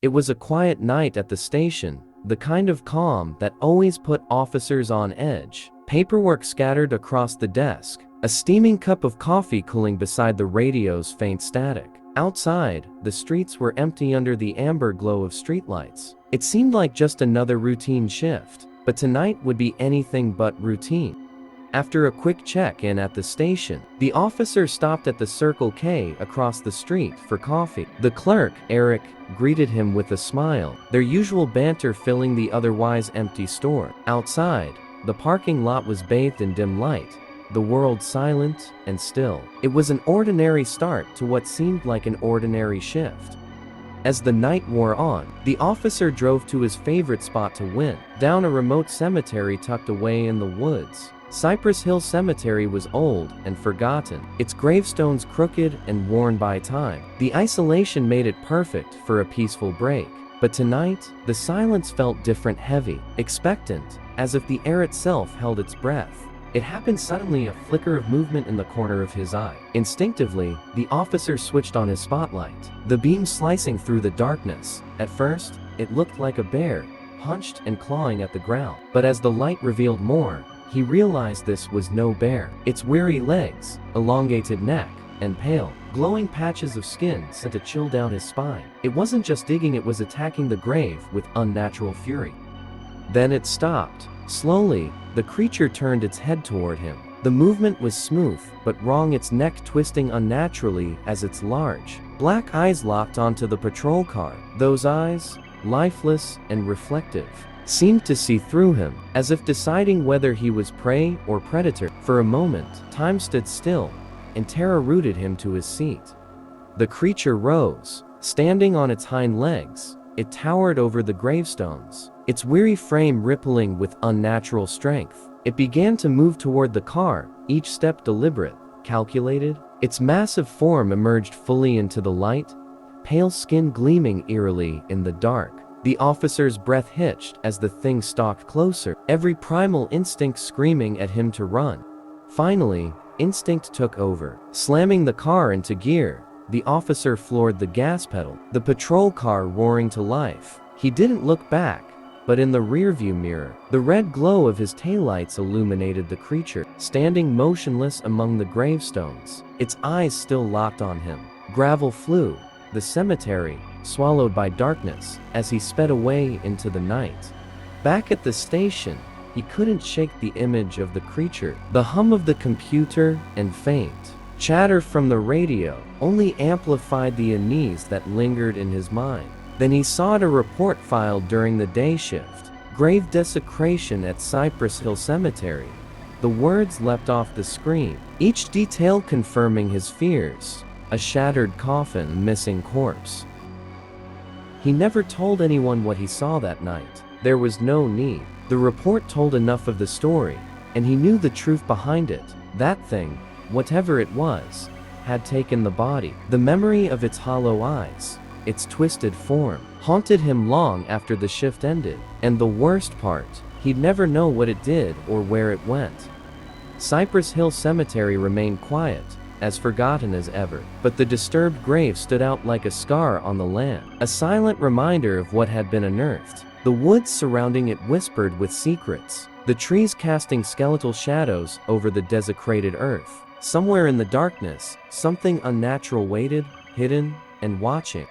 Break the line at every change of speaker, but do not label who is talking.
It was a quiet night at the station, the kind of calm that always put officers on edge. Paperwork scattered across the desk, a steaming cup of coffee cooling beside the radio's faint static. Outside, the streets were empty under the amber glow of streetlights. It seemed like just another routine shift, but tonight would be anything but routine. After a quick check-in at the station, the officer stopped at the Circle K across the street for coffee. The clerk, Eric, greeted him with a smile, their usual banter filling the otherwise empty store. Outside, the parking lot was bathed in dim light, the world silent and still. It was an ordinary start to what seemed like an ordinary shift. As the night wore on, the officer drove to his favorite spot to win, down a remote cemetery tucked away in the woods. Cypress Hill Cemetery was old and forgotten, its gravestones crooked and worn by time. The isolation made it perfect for a peaceful break. But tonight, the silence felt different, heavy, expectant, as if the air itself held its breath. It happened suddenly, a flicker of movement in the corner of his eye. Instinctively, the officer switched on his spotlight, the beam slicing through the darkness. At first, it looked like a bear, hunched and clawing at the ground. But as the light revealed more, he realized this was no bear. Its weary legs, elongated neck, and pale, glowing patches of skin sent a chill down his spine. It wasn't just digging, it was attacking the grave with unnatural fury. Then it stopped. Slowly, the creature turned its head toward him. The movement was smooth, but wrong, its neck twisting unnaturally as its large, black eyes locked onto the patrol car. Those eyes, lifeless and reflective, seemed to see through him, as if deciding whether he was prey or predator. For a moment, time stood still, and terror rooted him to his seat. The creature rose, standing on its hind legs. It towered over the gravestones, its weary frame rippling with unnatural strength. It began to move toward the car, each step deliberate, calculated. Its massive form emerged fully into the light, pale skin gleaming eerily in the dark. The officer's breath hitched as the thing stalked closer, every primal instinct screaming at him to run. Finally, instinct took over. Slamming the car into gear, the officer floored the gas pedal, the patrol car roaring to life. He didn't look back, but in the rearview mirror, the red glow of his taillights illuminated the creature, standing motionless among the gravestones, its eyes still locked on him. Gravel flew, the cemetery swallowed by darkness, as he sped away into the night. Back at the station, he couldn't shake the image of the creature. The hum of the computer and faint chatter from the radio only amplified the unease that lingered in his mind. Then he saw a report filed during the day shift. Grave desecration at Cypress Hill Cemetery. The words leapt off the screen, each detail confirming his fears. A shattered coffin, missing corpse. He never told anyone what he saw that night. There was no need. The report told enough of the story, and he knew the truth behind it. That thing, whatever it was, had taken the body. The memory of its hollow eyes, its twisted form, haunted him long after the shift ended. And the worst part, he'd never know what it did or where it went. Cypress Hill Cemetery remained quiet, as forgotten as ever, but the disturbed grave stood out like a scar on the land, a silent reminder of what had been unearthed. The woods surrounding it whispered with secrets, the trees casting skeletal shadows over the desecrated earth. Somewhere in the darkness, something unnatural waited, hidden and watching.